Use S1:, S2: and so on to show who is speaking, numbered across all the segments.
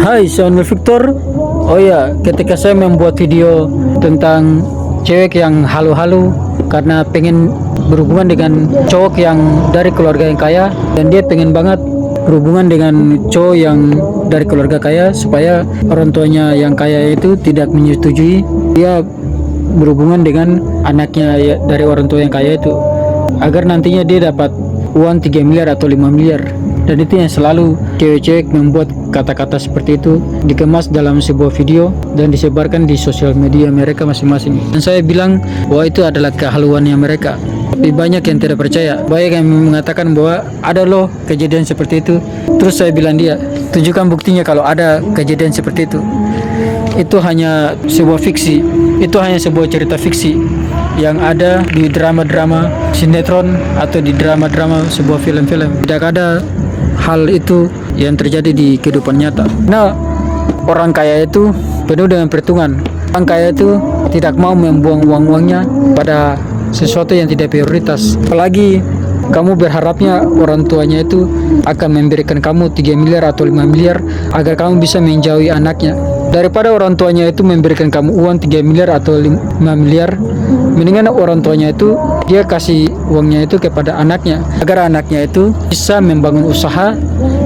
S1: Hai, saya Onel Victor. Oh ya, ketika saya membuat video tentang cewek yang halu-halu karena pengen berhubungan dengan cowok yang dari keluarga yang kaya, dan dia pengen banget berhubungan dengan cowok yang dari keluarga kaya supaya orang tuanya yang kaya itu tidak menyetujui dia berhubungan dengan anaknya dari orang tua yang kaya itu, agar nantinya dia dapat uang 3 miliar atau 5 miliar. Dan itu yang selalu cewek-cewek membuat kata-kata seperti itu dikemas dalam sebuah video dan disebarkan di sosial media mereka masing-masing. Dan saya bilang bahwa itu adalah kehaluannya mereka. Tapi banyak yang tidak percaya, banyak yang mengatakan bahwa ada loh kejadian seperti itu. Terus saya bilang dia, tunjukkan buktinya kalau ada kejadian seperti itu. Itu hanya sebuah fiksi, itu hanya sebuah cerita fiksi yang ada di drama-drama sinetron atau di drama-drama sebuah film-film. Tidak ada hal itu yang terjadi di kehidupan nyata. Nah, orang kaya itu penuh dengan perhitungan. Orang kaya itu tidak mau membuang uang-uangnya pada sesuatu yang tidak prioritas. Apalagi kamu berharapnya orang tuanya itu akan memberikan kamu 3 miliar atau 5 miliar agar kamu bisa menjauhi anaknya. Daripada orang tuanya itu memberikan kamu uang 3 miliar atau 5 miliar, mendingan orang tuanya itu dia kasih uangnya itu kepada anaknya, agar anaknya itu bisa membangun usaha,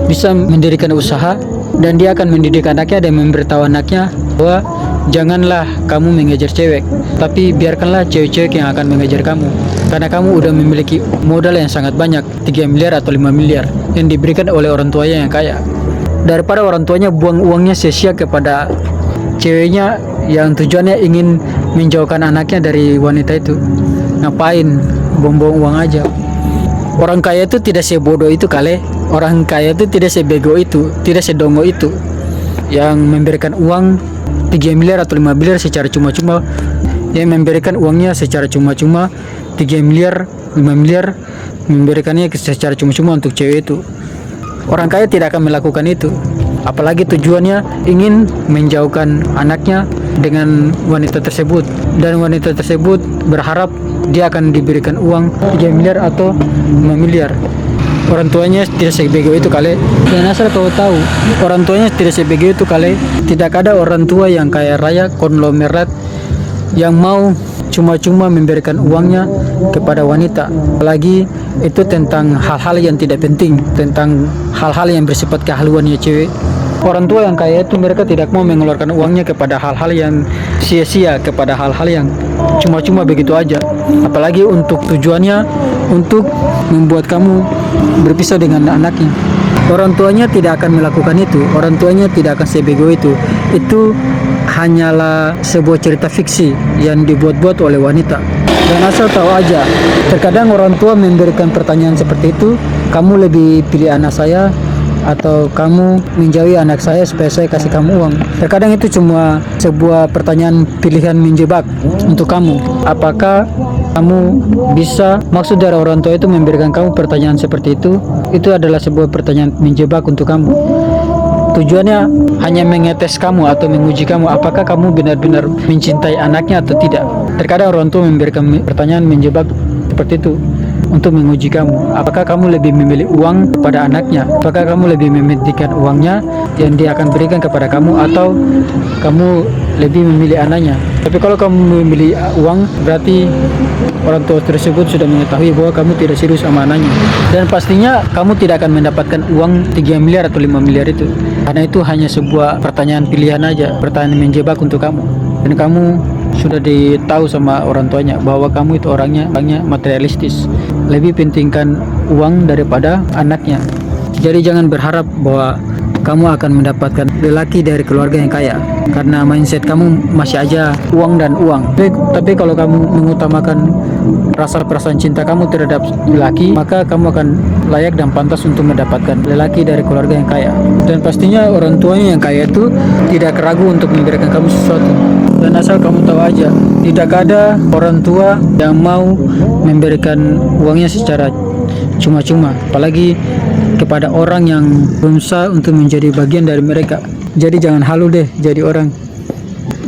S1: bisa mendirikan usaha, dan dia akan mendidik anaknya dan memberitahu anaknya bahwa janganlah kamu mengejar cewek, tapi biarkanlah cewek-cewek yang akan mengejar kamu, karena kamu udah memiliki modal yang sangat banyak, 3 miliar atau 5 miliar yang diberikan oleh orang tuanya yang kaya. Daripada orang tuanya buang uangnya sia-sia kepada ceweknya yang tujuannya ingin menjauhkan anaknya dari wanita itu, ngapain buang-buang uang aja. Orang kaya itu tidak sebodoh itu kali. Orang kaya itu tidak sebego itu, tidak sedongo itu yang memberikan uang 3 miliar atau 5 miliar secara cuma-cuma, yang memberikan uangnya secara cuma-cuma 3 miliar, 5 miliar, memberikannya secara cuma-cuma untuk cewek itu. Orang kaya tidak akan melakukan itu, apalagi tujuannya ingin menjauhkan anaknya dengan wanita tersebut, dan wanita tersebut berharap dia akan diberikan uang 3 miliar atau 5 miliar. Orang tuanya tidak sebego itu kali. Dan asal kau tahu, orang tuanya tidak sebego itu kali. Tidak ada orang tua yang kaya raya konglomerat yang mau cuma-cuma memberikan uangnya kepada wanita, apalagi itu tentang hal-hal yang tidak penting, tentang hal-hal yang bersifat kehaluannya cewek. Orang tua yang kaya itu mereka tidak mau mengeluarkan uangnya kepada hal-hal yang sia-sia, kepada hal-hal yang cuma-cuma begitu aja, apalagi untuk tujuannya untuk membuat kamu berpisah dengan anaknya. Orang tuanya tidak akan melakukan itu, orang tuanya tidak akan sebego itu. Itu hanyalah sebuah cerita fiksi yang dibuat-buat oleh wanita. Dan asal tahu aja, terkadang orang tua memberikan pertanyaan seperti itu, kamu lebih pilih anak saya atau kamu menjauhi anak saya supaya saya kasih kamu uang. Terkadang itu cuma sebuah pertanyaan pilihan menjebak untuk kamu. Apakah kamu bisa, maksud dari orang tua itu memberikan kamu pertanyaan seperti itu adalah sebuah pertanyaan menjebak untuk kamu. Tujuannya hanya mengetes kamu atau menguji kamu apakah kamu benar-benar mencintai anaknya atau tidak. Terkadang orang tua memberikan pertanyaan menjebak seperti itu untuk menguji kamu. Apakah kamu lebih memilih uang kepada anaknya? Apakah kamu lebih mementingkan uangnya yang dia akan berikan kepada kamu, atau kamu lebih memilih anaknya? Tapi kalau kamu memilih uang, berarti orang tua tersebut sudah mengetahui bahwa kamu tidak serius sama anaknya. Dan pastinya kamu tidak akan mendapatkan uang 3 miliar atau 5 miliar itu. Karena itu hanya sebuah pertanyaan pilihan aja, pertanyaan menjebak untuk kamu. Dan kamu sudah ditahu sama orang tuanya bahwa kamu itu orangnya materialistis, lebih pentingkan uang daripada anaknya. Jadi jangan berharap bahwa kamu akan mendapatkan lelaki dari keluarga yang kaya, karena mindset kamu masih aja uang dan uang. Tapi kalau kamu mengutamakan rasa perasaan cinta kamu terhadap lelaki, maka kamu akan layak dan pantas untuk mendapatkan lelaki dari keluarga yang kaya. Dan pastinya orang tuanya yang kaya itu tidak ragu untuk memberikan kamu sesuatu. Dan asal kamu tahu aja, tidak ada orang tua yang mau memberikan uangnya secara cuma-cuma, apalagi kepada orang yang berusaha untuk menjadi bagian dari mereka. Jadi jangan halu deh jadi orang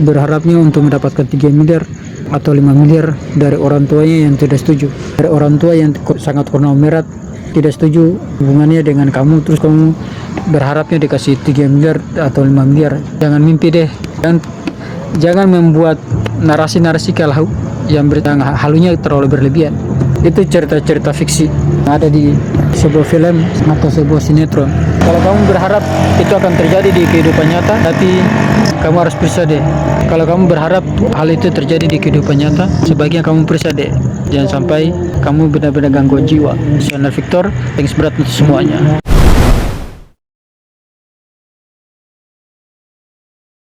S1: berharapnya untuk mendapatkan 3 miliar atau 5 miliar dari orang tuanya yang tidak setuju, dari orang tua yang sangat konglomerat tidak setuju hubungannya dengan kamu, terus kamu berharapnya dikasih 3 miliar atau 5 miliar. Jangan mimpi deh. Jangan membuat narasi-narasi kalau yang berita halunya terlalu berlebihan. Itu cerita-cerita fiksi yang ada di sebuah film atau sebuah sinetron. Kalau kamu berharap itu akan terjadi di kehidupan nyata, tapi kamu harus periksa deh. Kalau kamu berharap hal itu terjadi di kehidupan nyata, sebaiknya kamu periksa deh. Jangan sampai kamu benar-benar gangguan jiwa. Saya Victor, thanks berat untuk semuanya.